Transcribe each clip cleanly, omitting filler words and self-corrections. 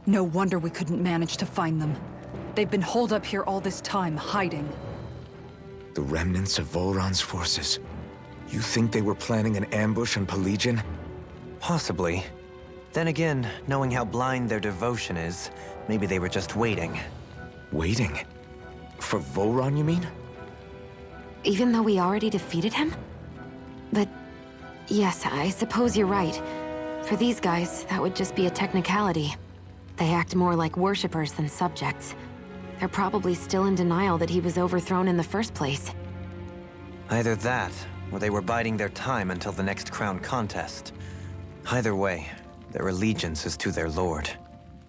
No wonder we couldn't manage to find them. They've been holed up here all this time, hiding. The remnants of Volron's forces. You think they were planning an ambush on Pelegion? Possibly. Then again, knowing how blind their devotion is, maybe they were just waiting. Waiting? For Volron, you mean? Even though we already defeated him? But yes, I suppose you're right. For these guys, that would just be a technicality. They act more like worshippers than subjects. They're probably still in denial that he was overthrown in the first place. Either that, or they were biding their time until the next crown contest. Either way, their allegiance is to their lord.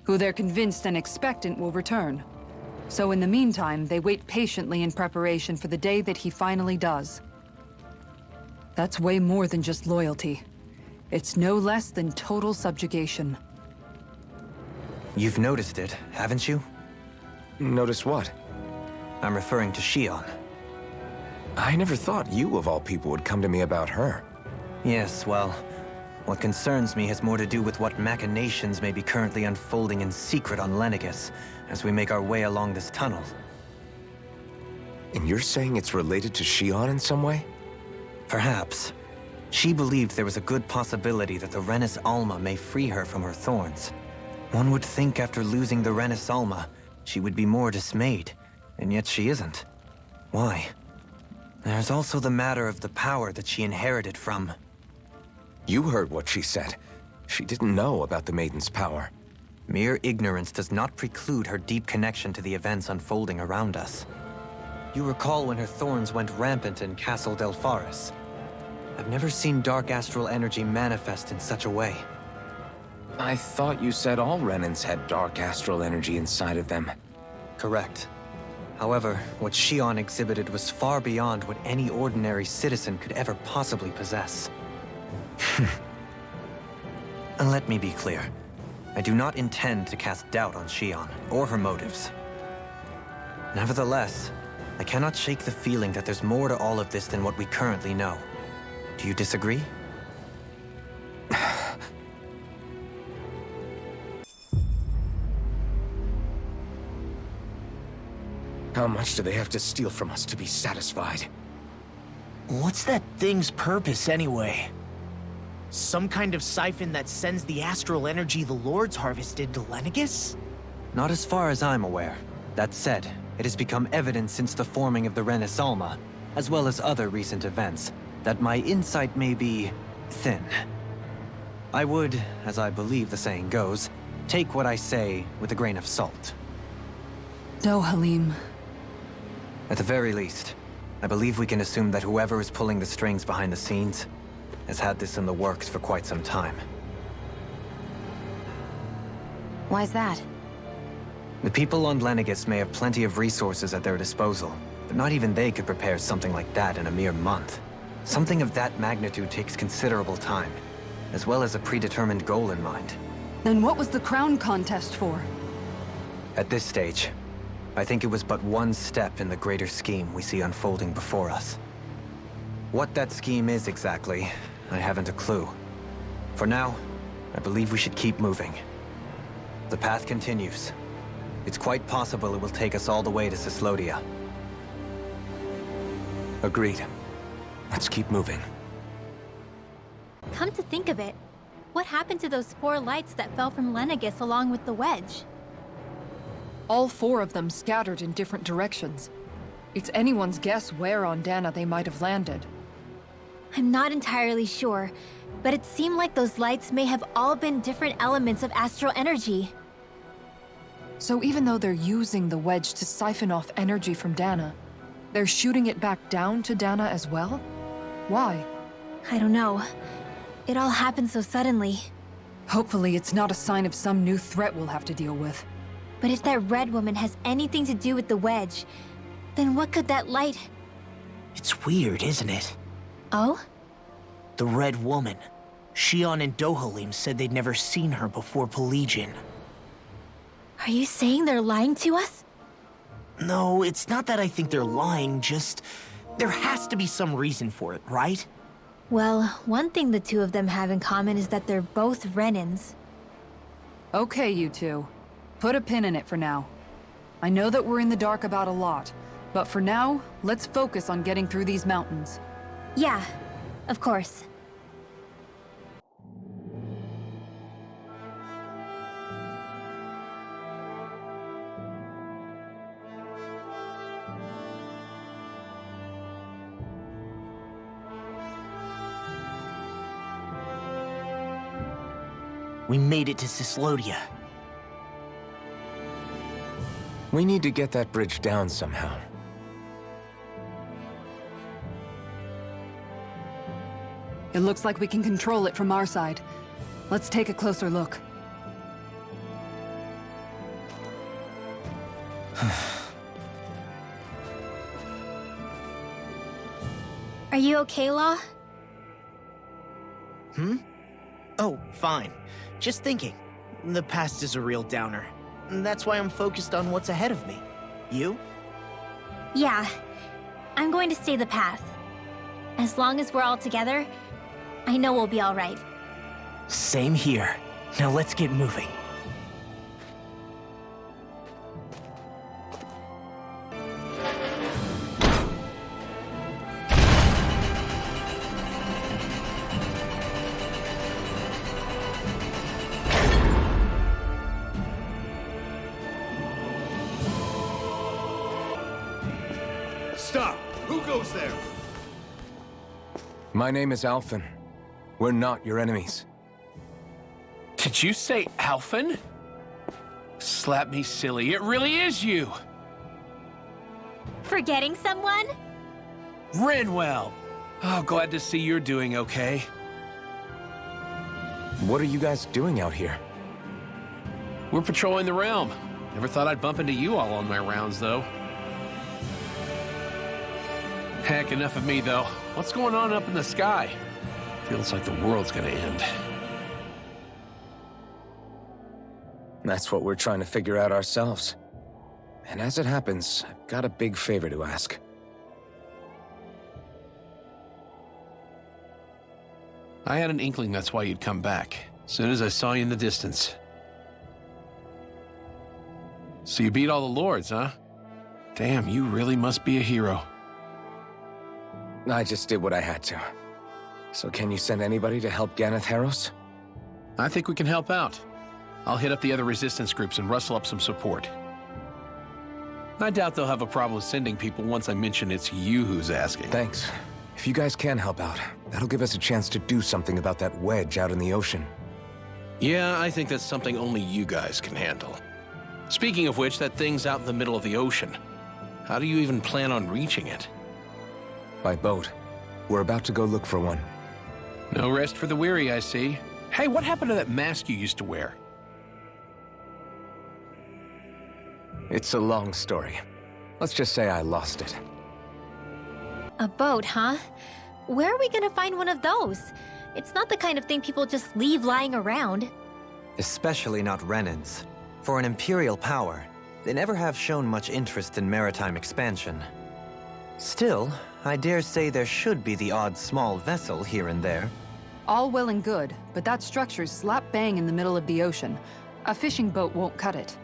Who they're convinced and expectant will return. So in the meantime, they wait patiently in preparation for the day that he finally does. That's way more than just loyalty. It's no less than total subjugation. You've noticed it, haven't you? Notice what? I'm referring to Shion. I never thought you, of all people, would come to me about her. Yes, well, what concerns me has more to do with what machinations may be currently unfolding in secret on Lenegis as we make our way along this tunnel. And you're saying it's related to Shion in some way? Perhaps. She believed there was a good possibility that the Renis Alma may free her from her thorns. One would think after losing the Renis Alma, she would be more dismayed, and yet she isn't. Why? There's also the matter of the power that she inherited from... You heard what she said. She didn't know about the Maiden's power. Mere ignorance does not preclude her deep connection to the events unfolding around us. You recall when her thorns went rampant in Castle Delpharis. I've never seen dark astral energy manifest in such a way. I thought you said all Renans had dark astral energy inside of them. Correct. However, what Shion exhibited was far beyond what any ordinary citizen could ever possibly possess. And let me be clear. I do not intend to cast doubt on Shion, or her motives. Nevertheless, I cannot shake the feeling that there's more to all of this than what we currently know. Do you disagree? How much do they have to steal from us to be satisfied? What's that thing's purpose, anyway? Some kind of siphon that sends the astral energy the Lords harvested to Lenegis? Not as far as I'm aware. That said, it has become evident since the forming of the Renis Alma, as well as other recent events, that my insight may be thin. I would, as I believe the saying goes, take what I say with a grain of salt. No, Halim. At the very least, I believe we can assume that whoever is pulling the strings behind the scenes has had this in the works for quite some time. Why's that? The people on Lenegis may have plenty of resources at their disposal, but not even they could prepare something like that in a mere month. Something of that magnitude takes considerable time, as well as a predetermined goal in mind. Then what was the crown contest for? At this stage, I think it was but one step in the greater scheme we see unfolding before us. What that scheme is exactly, I haven't a clue. For now, I believe we should keep moving. The path continues. It's quite possible it will take us all the way to Cislodia. Agreed. Let's keep moving. Come to think of it, what happened to those 4 lights that fell from Lenegis along with the wedge? All 4 of them scattered in different directions. It's anyone's guess where on Dana they might have landed. I'm not entirely sure, but it seemed like those lights may have all been different elements of astral energy. So even though they're using the wedge to siphon off energy from Dana, they're shooting it back down to Dana as well? Why? I don't know. It all happened so suddenly. Hopefully it's not a sign of some new threat we'll have to deal with. But if that red woman has anything to do with the wedge, then what could that light... It's weird, isn't it? Oh? The Red Woman. Shion and Dohalim said they'd never seen her before Pelegion. Are you saying they're lying to us? No, it's not that I think they're lying, just... there has to be some reason for it, right? Well, one thing the two of them have in common is that they're both Renans. Okay, you two. Put a pin in it for now. I know that we're in the dark about a lot, but for now, let's focus on getting through these mountains. Yeah, of course. We made it to Cislodia. We need to get that bridge down somehow. It looks like we can control it from our side. Let's take a closer look. Are you okay, Law? Oh, fine. Just thinking. The past is a real downer. That's why I'm focused on what's ahead of me. You? Yeah. I'm going to stay the path. As long as we're all together, I know we'll be all right. Same here. Now let's get moving. Stop! Who goes there? My name is Alphen. We're not your enemies. Did you say Alphen? Slap me silly, it really is you! Forgetting someone? Renwell! Oh, glad to see you're doing okay. What are you guys doing out here? We're patrolling the realm. Never thought I'd bump into you all on my rounds, though. Heck, enough of me, though. What's going on up in the sky? Feels like the world's gonna end. That's what we're trying to figure out ourselves. And as it happens, I've got a big favor to ask. I had an inkling that's why you'd come back, as soon as I saw you in the distance. So you beat all the lords, huh? Damn, you really must be a hero. I just did what I had to. So can you send anybody to help Ganeth Heros? I think we can help out. I'll hit up the other resistance groups and rustle up some support. I doubt they'll have a problem sending people once I mention it's you who's asking. Thanks. If you guys can help out, that'll give us a chance to do something about that wedge out in the ocean. Yeah, I think that's something only you guys can handle. Speaking of which, that thing's out in the middle of the ocean. How do you even plan on reaching it? By boat. We're about to go look for one. No rest for the weary, I see. Hey, what happened to that mask you used to wear? It's a long story. Let's just say I lost it. A boat, huh? Where are we gonna find one of those? It's not the kind of thing people just leave lying around. Especially not Renans. For an imperial power, they never have shown much interest in maritime expansion. Still, I dare say there should be the odd small vessel here and there. All well and good, but that structure's slap bang in the middle of the ocean. A fishing boat won't cut it.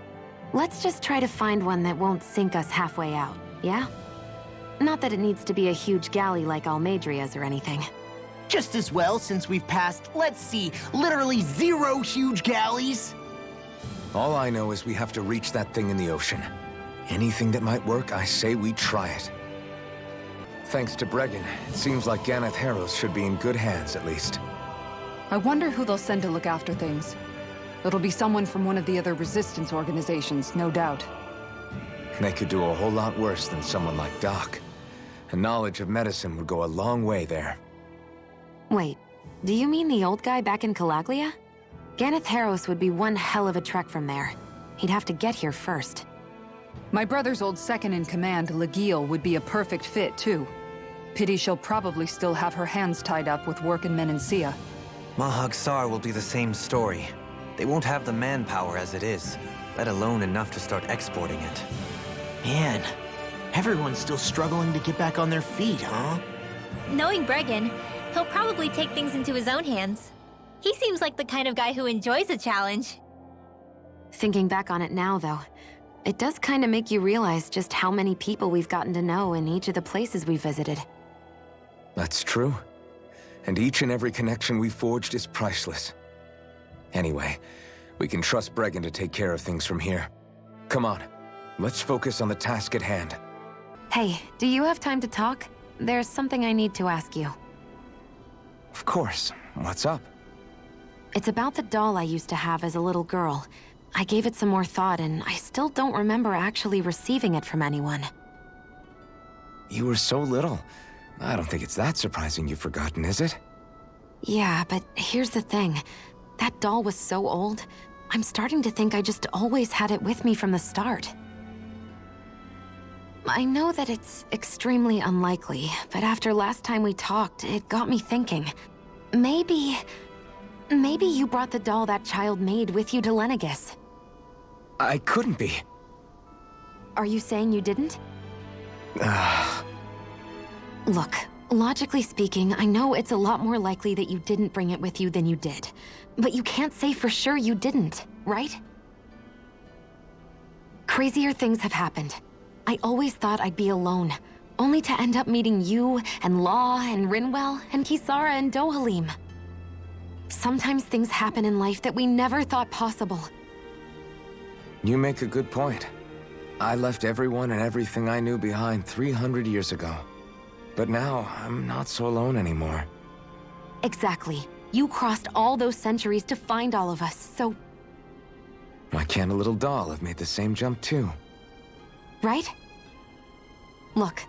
Let's just try to find one that won't sink us halfway out, yeah? Not that it needs to be a huge galley like Almadria's or anything. Just as well, since we've passed, let's see, literally 0 huge galleys. All I know is we have to reach that thing in the ocean. Anything that might work, I say we try it. Thanks to Bregan, it seems like Ganeth Heros should be in good hands, at least. I wonder who they'll send to look after things. It'll be someone from one of the other resistance organizations, no doubt. They could do a whole lot worse than someone like Doc. A knowledge of medicine would go a long way there. Wait, do you mean the old guy back in Calaglia? Ganeth Heros would be one hell of a trek from there. He'd have to get here first. My brother's old second-in-command, Legiel, would be a perfect fit, too. Pity she'll probably still have her hands tied up with work in Menancia. Mahag Sar will be the same story. They won't have the manpower as it is, let alone enough to start exporting it. Man, everyone's still struggling to get back on their feet, huh? Knowing Bregan, he'll probably take things into his own hands. He seems like the kind of guy who enjoys a challenge. Thinking back on it now, though, it does kind of make you realize just how many people we've gotten to know in each of the places we visited. That's true. And each and every connection we forged is priceless. Anyway, we can trust Bregan to take care of things from here. Come on, let's focus on the task at hand. Hey, do you have time to talk? There's something I need to ask you. Of course. What's up? It's about the doll I used to have as a little girl. I gave it some more thought, and I still don't remember actually receiving it from anyone. You were so little. I don't think it's that surprising you've forgotten, is it? Yeah, but here's the thing. That doll was so old, I'm starting to think I just always had it with me from the start. I know that it's extremely unlikely, but after last time we talked, it got me thinking. Maybe you brought the doll that child made with you to Lenegis. I couldn't be. Are you saying you didn't? Look, logically speaking, I know it's a lot more likely that you didn't bring it with you than you did. But you can't say for sure you didn't, right? Crazier things have happened. I always thought I'd be alone, only to end up meeting you, and Law, and Rinwell, and Kisara, and Dohalim. Sometimes things happen in life that we never thought possible. You make a good point. I left everyone and everything I knew behind 300 years ago. But now, I'm not so alone anymore. Exactly. You crossed all those centuries to find all of us, so... Why can't a little doll have made the same jump too? Right? Look,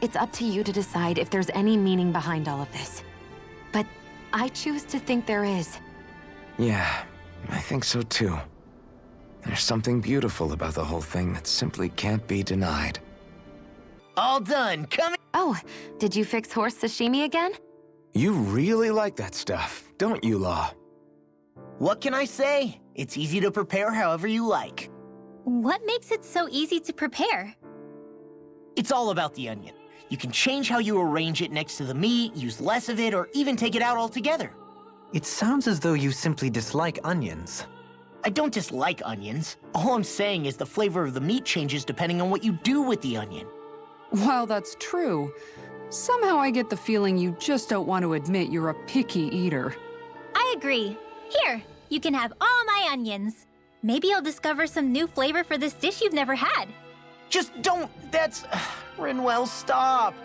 it's up to you to decide if there's any meaning behind all of this. But I choose to think there is. Yeah, I think so too. There's something beautiful about the whole thing that simply can't be denied. All done. Coming. Oh, did you fix horse sashimi again? You really like that stuff, don't you, Law? What can I say? It's easy to prepare however you like. What makes it so easy to prepare? It's all about the onion. You can change how you arrange it next to the meat, use less of it, or even take it out altogether. It sounds as though you simply dislike onions. I don't dislike onions. All I'm saying is the flavor of the meat changes depending on what you do with the onion. While that's true, somehow I get the feeling you just don't want to admit you're a picky eater. I agree. Here, you can have all my onions. Maybe I'll discover some new flavor for this dish you've never had. Just don't. That's... Rinwell, stop.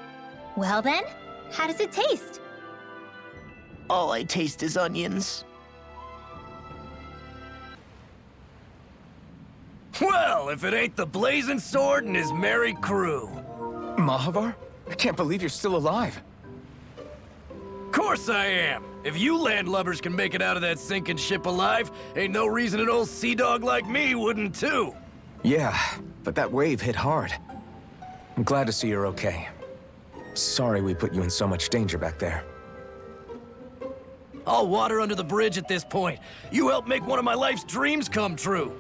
Well then, how does it taste? All I taste is onions. Well, if it ain't the Blazing Sword and his merry crew. Mahavar? I can't believe you're still alive. Course I am. If you landlubbers can make it out of that sinking ship alive, ain't no reason an old sea dog like me wouldn't too. Yeah, but that wave hit hard. I'm glad to see you're okay. Sorry we put you in so much danger back there. All water under the bridge at this point. You helped make one of my life's dreams come true.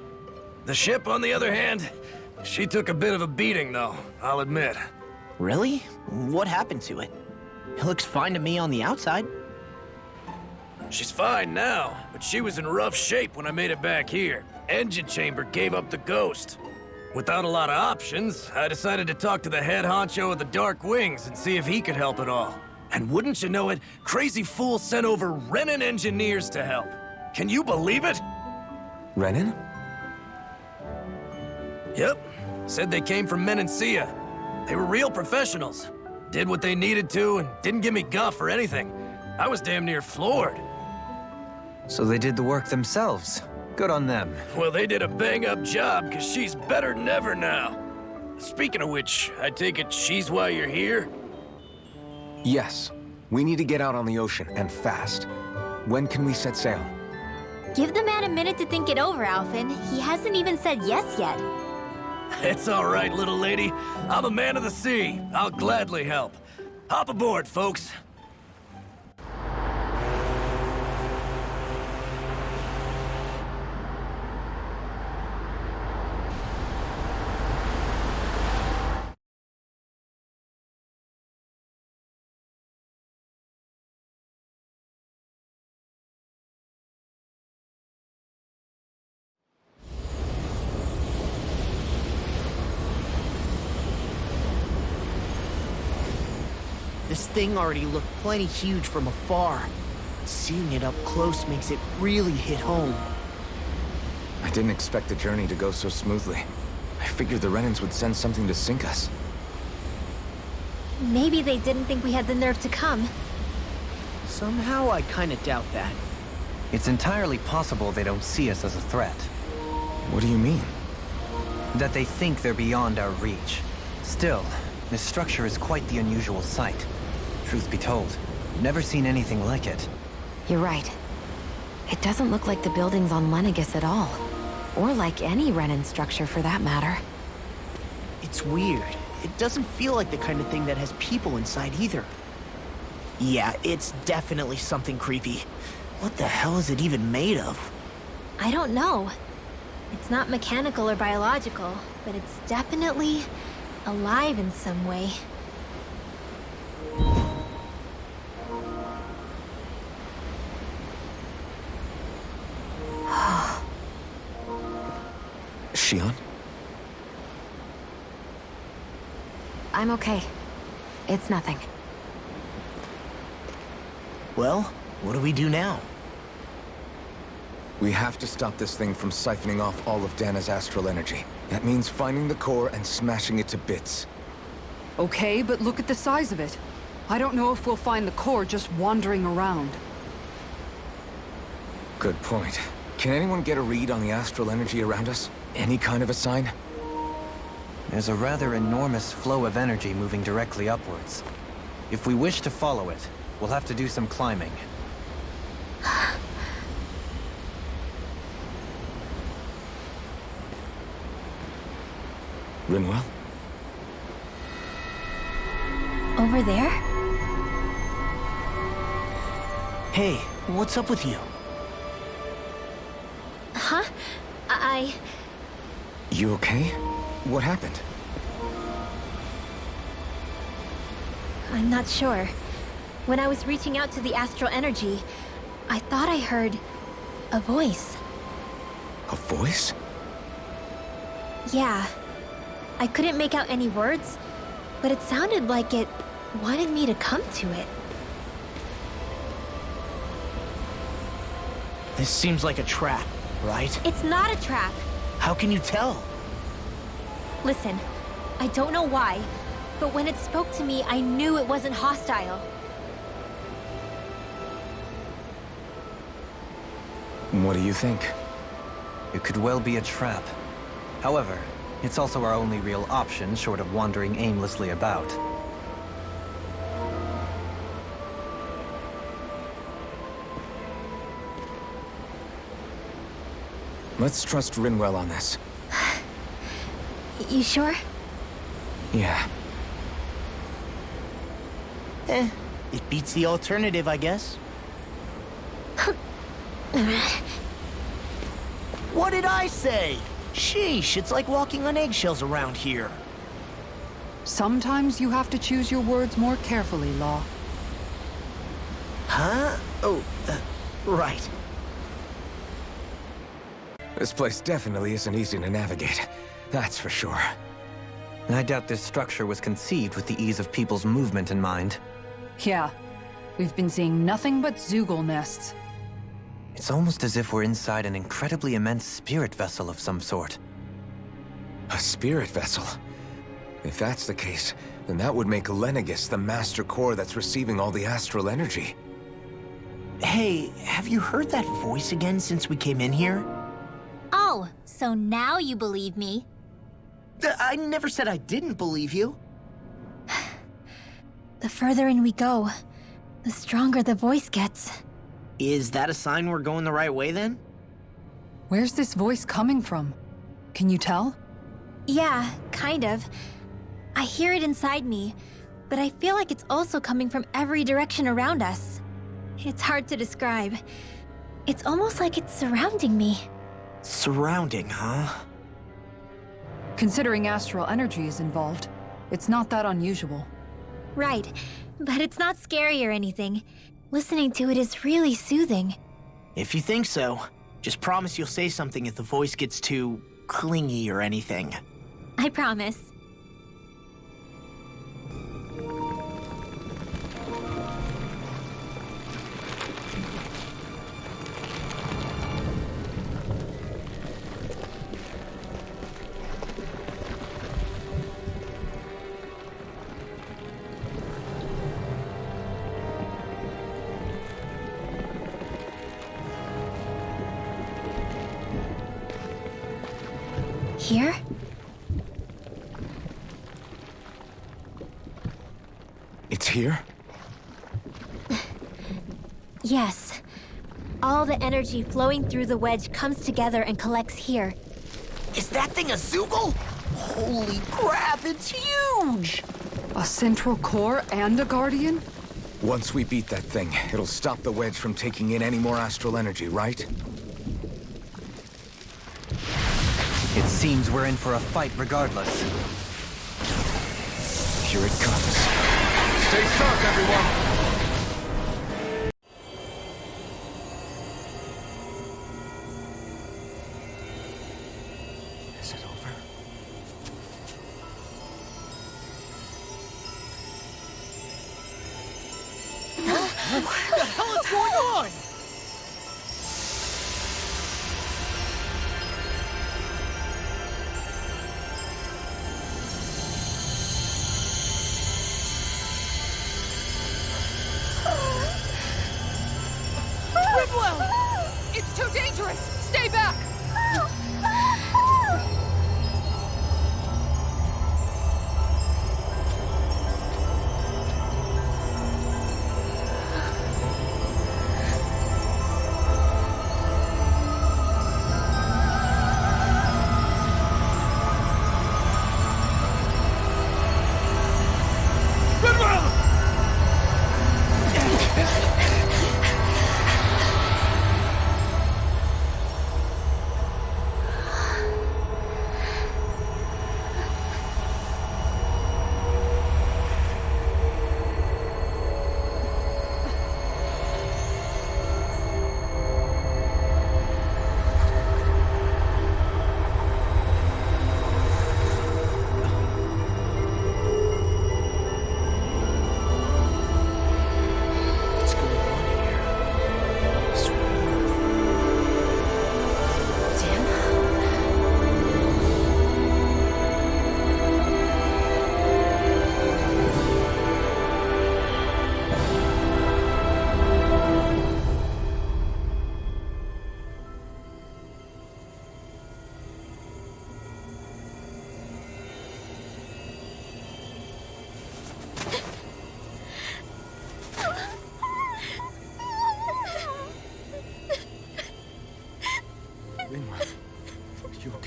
The ship, on the other hand, she took a bit of a beating, though, I'll admit. Really? What happened to it? It looks fine to me on the outside. She's fine now, but she was in rough shape when I made it back here. Engine chamber gave up the ghost. Without a lot of options, I decided to talk to the head honcho of the Dark Wings and see if he could help at all. And wouldn't you know it, Crazy Fool sent over Renan engineers to help. Can you believe it? Renan? Yep. Said they came from Menancia. They were real professionals. Did what they needed to and didn't give me guff or anything. I was damn near floored. So they did the work themselves. Good on them. Well, they did a bang-up job, because she's better than ever now. Speaking of which, I take it she's why you're here? Yes. We need to get out on the ocean, and fast. When can we set sail? Give the man a minute to think it over, Alphen. He hasn't even said yes yet. It's all right, little lady. I'm a man of the sea. I'll gladly help. Hop aboard, folks. thing already looked plenty huge from afar. Seeing it up close makes it really hit home. I didn't expect the journey to go so smoothly. I figured the Renans would send something to sink us. Maybe they didn't think we had the nerve to come. Somehow I kinda doubt that. It's entirely possible they don't see us as a threat. What do you mean? That they think they're beyond our reach. Still, this structure is quite the unusual sight. Truth be told, never seen anything like it. You're right. It doesn't look like the buildings on Lenegis at all. Or like any Renan structure for that matter. It's weird. It doesn't feel like the kind of thing that has people inside either. Yeah, it's definitely something creepy. What the hell is it even made of? I don't know. It's not mechanical or biological, but it's definitely alive in some way. Shion? I'm okay. It's nothing. Well, what do we do now? We have to stop this thing from siphoning off all of Dana's astral energy. That means finding the core and smashing it to bits. Okay, but look at the size of it. I don't know if we'll find the core just wandering around. Good point. Can anyone get a read on the astral energy around us? Any kind of a sign? There's a rather enormous flow of energy moving directly upwards. If we wish to follow it, we'll have to do some climbing. Rinwell? Over there? Hey, what's up with you? Huh? You okay? What happened? I'm not sure. When I was reaching out to the astral energy, I thought I heard a voice. A voice? Yeah. I couldn't make out any words, but it sounded like it wanted me to come to it. This seems like a trap, right? It's not a trap. How can you tell? Listen, I don't know why, but when it spoke to me, I knew it wasn't hostile. What do you think? It could well be a trap. However, it's also our only real option short of wandering aimlessly about. Let's trust Rinwell on this. You sure? Yeah. It beats the alternative, I guess. What did I say? Sheesh, it's like walking on eggshells around here. Sometimes you have to choose your words more carefully, Law. Huh? Oh, right. This place definitely isn't easy to navigate. That's for sure. I doubt this structure was conceived with the ease of people's movement in mind. Yeah. We've been seeing nothing but Zoogle nests. It's almost as if we're inside an incredibly immense spirit vessel of some sort. A spirit vessel? If that's the case, then that would make Lenegis the master core that's receiving all the astral energy. Hey, have you heard that voice again since we came in here? Oh, so now you believe me. I never said I didn't believe you. The further in we go, the stronger the voice gets. Is that a sign we're going the right way then? Where's this voice coming from? Can you tell? Yeah, kind of. I hear it inside me, but I feel like it's also coming from every direction around us. It's hard to describe. It's almost like it's surrounding me. Surrounding, huh? Considering astral energy is involved, it's not that unusual. Right, but it's not scary or anything. Listening to it is really soothing. If you think so, just promise you'll say something if the voice gets too clingy or anything. I promise. Here? It's here? Yes. All the energy flowing through the wedge comes together and collects here. Is that thing a Zoogle? Holy crap, it's huge! A central core and a guardian? Once we beat that thing, it'll stop the wedge from taking in any more astral energy, right? It seems we're in for a fight regardless. Here it comes. Stay sharp, everyone! Is it over? What the hell is going on? It's too dangerous! Stay back!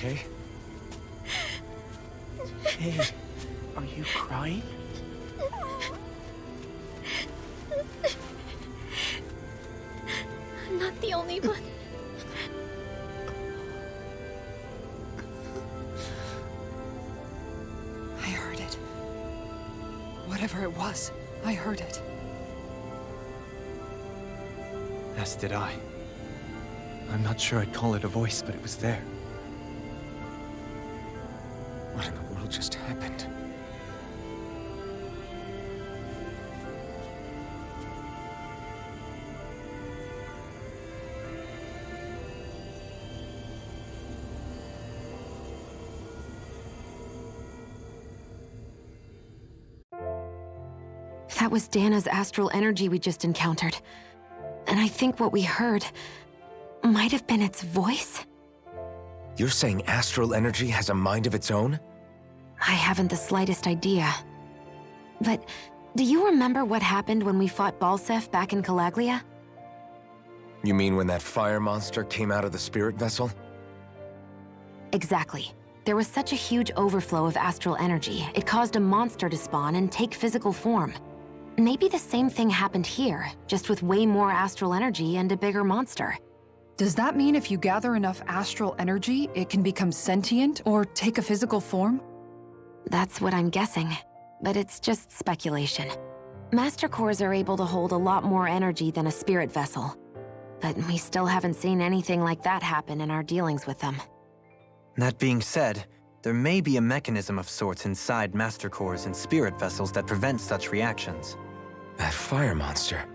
Okay? Hey, are you crying? I'm not the only one. I heard it. Whatever it was, I heard it. As did I. I'm not sure I'd call it a voice, but it was there. What in the world just happened? That was Dana's astral energy we just encountered. And I think what we heard might have been its voice? You're saying astral energy has a mind of its own? I haven't the slightest idea. But do you remember what happened when we fought Balsef back in Calaglia? You mean when that fire monster came out of the spirit vessel? Exactly. There was such a huge overflow of astral energy, it caused a monster to spawn and take physical form. Maybe the same thing happened here, just with way more astral energy and a bigger monster. Does that mean if you gather enough astral energy, it can become sentient or take a physical form? That's what I'm guessing, but it's just speculation. Master cores are able to hold a lot more energy than a spirit vessel, but we still haven't seen anything like that happen in our dealings with them. That being said, there may be a mechanism of sorts inside master cores and spirit vessels that prevent such reactions. That fire monster.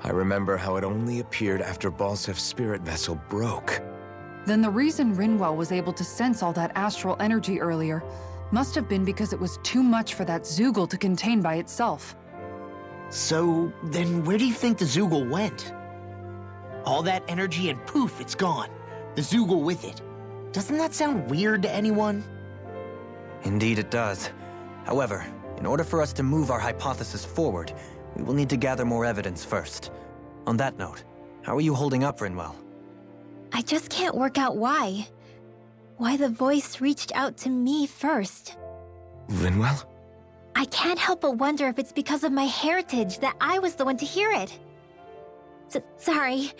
I remember how it only appeared after Balsef's spirit vessel broke. Then the reason Rinwell was able to sense all that astral energy earlier must have been because it was too much for that Zoogle to contain by itself. So, then where do you think the Zoogle went? All that energy and poof, it's gone. The Zoogle with it. Doesn't that sound weird to anyone? Indeed it does. However, in order for us to move our hypothesis forward, we will need to gather more evidence first. On that note, how are you holding up, Rinwell? I just can't work out why. Why the voice reached out to me first. Rinwell? I can't help but wonder if it's because of my heritage that I was the one to hear it. Sorry.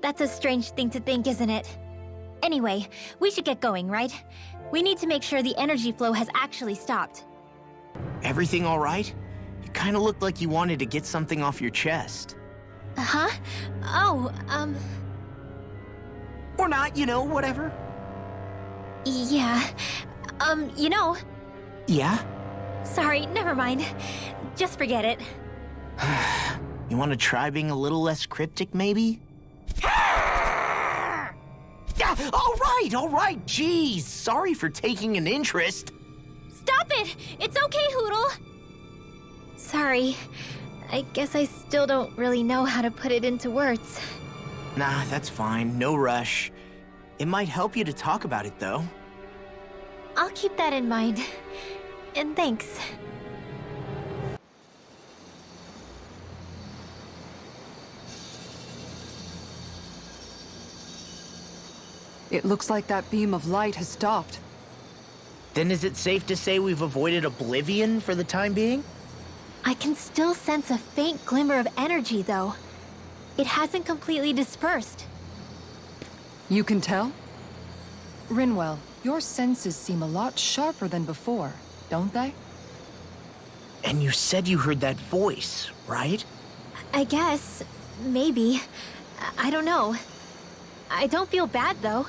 That's a strange thing to think, isn't it? Anyway, we should get going, right? We need to make sure the energy flow has actually stopped. Everything all right? You kind of looked like you wanted to get something off your chest. Huh? Oh, Or not, you know, whatever. yeah. You know... Yeah? Sorry, never mind. Just forget it. You want to try being a little less cryptic, maybe? All right, jeez. Sorry for taking an interest. Stop it! It's okay, Hootle! Sorry. I guess I still don't really know how to put it into words. Nah, that's fine. No rush. It might help you to talk about it, though. I'll keep that in mind. And thanks. It looks like that beam of light has stopped. Then is it safe to say we've avoided oblivion for the time being? I can still sense a faint glimmer of energy, though. It hasn't completely dispersed. You can tell? Rinwell, your senses seem a lot sharper than before, don't they? And you said you heard that voice, right? I guess. Maybe. I don't know. I don't feel bad, though.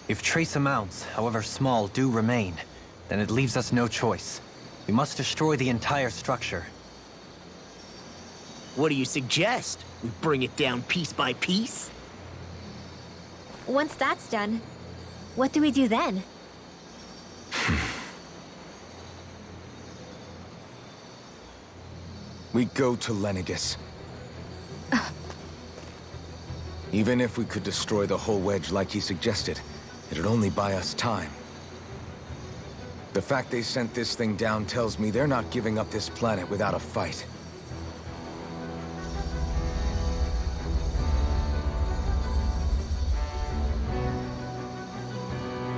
If trace amounts, however small, do remain, then it leaves us no choice. We must destroy the entire structure. What do you suggest? We bring it down piece by piece? Once that's done, what do we do then? We go to Lenegis. Even if we could destroy the whole wedge like he suggested, it'd only buy us time. The fact they sent this thing down tells me they're not giving up this planet without a fight.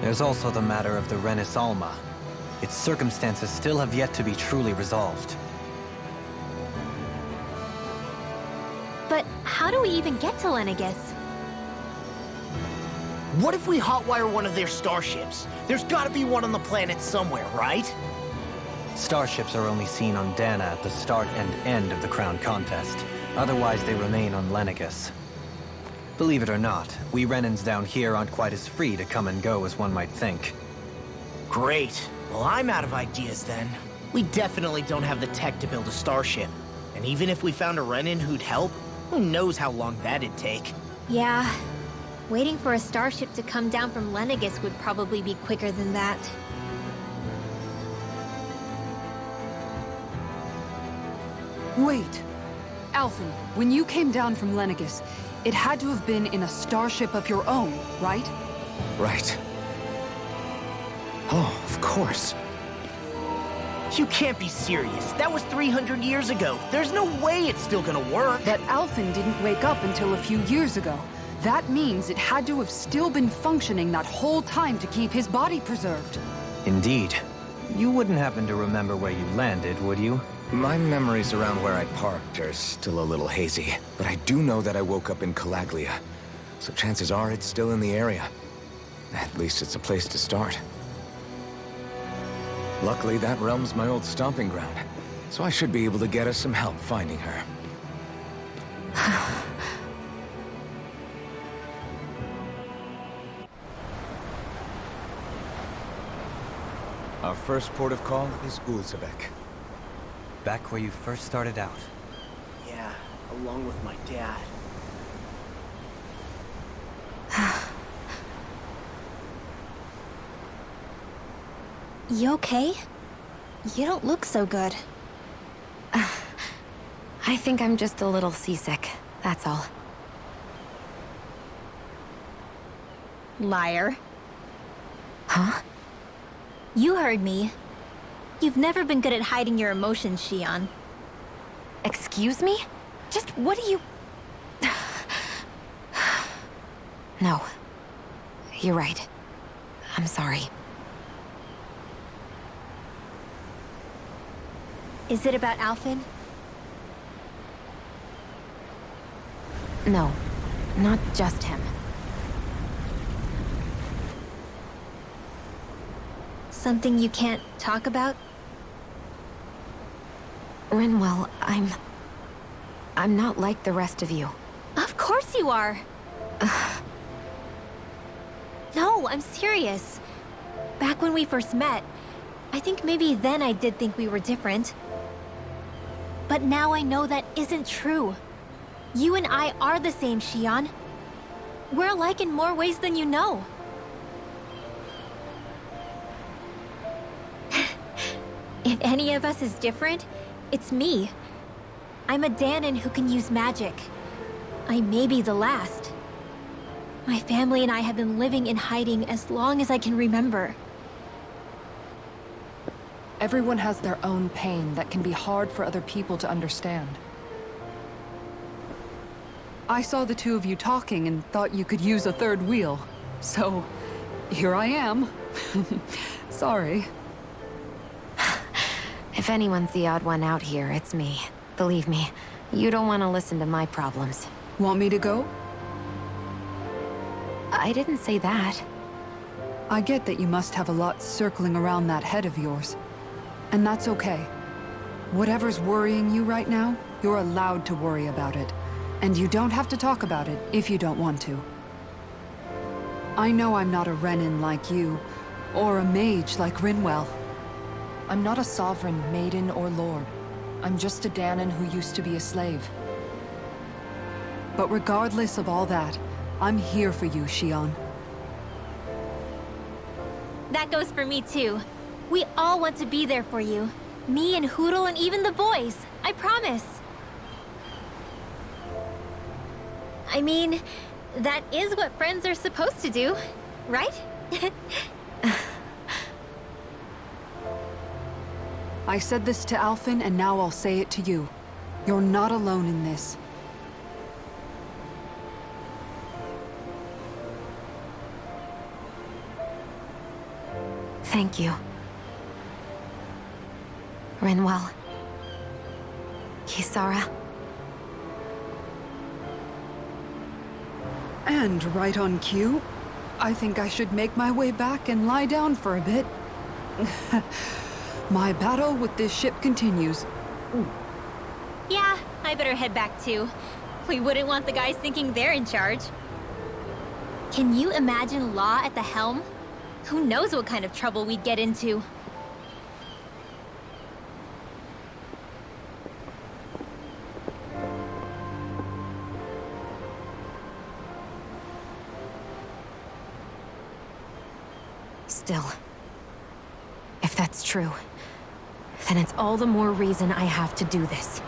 There's also the matter of the Renis Alma. Its circumstances still have yet to be truly resolved. But how do we even get to Lenegis? What if we hotwire one of their starships? There's gotta be one on the planet somewhere, right? Starships are only seen on Dana at the start and end of the Crown Contest. Otherwise, they remain on Lenegis. Believe it or not, we Renans down here aren't quite as free to come and go as one might think. Great. Well, I'm out of ideas then. We definitely don't have the tech to build a starship. And even if we found a Renin who'd help, who knows how long that'd take. Yeah. Waiting for a starship to come down from Lenegis would probably be quicker than that. Wait. Alphen, when you came down from Lenegis, it had to have been in a starship of your own, right? Right. Oh, of course. You can't be serious. That was 300 years ago. There's no way it's still gonna work. But Alphen didn't wake up until a few years ago. That means it had to have still been functioning that whole time to keep his body preserved. Indeed. You wouldn't happen to remember where you landed, would you? My memories around where I parked are still a little hazy, but I do know that I woke up in Calaglia, so chances are it's still in the area. At least it's a place to start. Luckily, that realm's my old stomping ground, so I should be able to get us some help finding her. Our first port of call is Ulzebek. Back where you first started out. Yeah, along with my dad. You okay? You don't look so good. I think I'm just a little seasick, that's all. Liar. Huh? You heard me. You've never been good at hiding your emotions, Xion. Excuse me? Just what do you... No. You're right. I'm sorry. Is it about Alphen? No. Not just him. Something you can't talk about? Rinwell, I'm not like the rest of you. Of course you are! No, I'm serious. Back when we first met, I think maybe then I did think we were different. But now I know that isn't true. You and I are the same, Xion. We're alike in more ways than you know. If any of us is different, it's me. I'm a Danon who can use magic. I may be the last. My family and I have been living in hiding as long as I can remember. Everyone has their own pain that can be hard for other people to understand. I saw the two of you talking and thought you could use a third wheel. So, here I am. Sorry. If anyone's the odd one out here, it's me. Believe me, you don't want to listen to my problems. Want me to go? I didn't say that. I get that you must have a lot circling around that head of yours. And that's okay. Whatever's worrying you right now, you're allowed to worry about it. And you don't have to talk about it if you don't want to. I know I'm not a Renin like you, or a mage like Rinwell. I'm not a sovereign, maiden, or lord. I'm just a Danon who used to be a slave. But regardless of all that, I'm here for you, Xion. That goes for me too. We all want to be there for you. Me and Hootle and even the boys. I promise. I mean, that is what friends are supposed to do, right? I said this to Alphen, and now I'll say it to you. You're not alone in this. Thank you. Rinwell. Kisara. And right on cue, I think I should make my way back and lie down for a bit. My battle with this ship continues. Yeah, I better head back too. We wouldn't want the guys thinking they're in charge. Can you imagine Law at the helm? Who knows what kind of trouble we'd get into? Still, if that's true, then it's all the more reason I have to do this.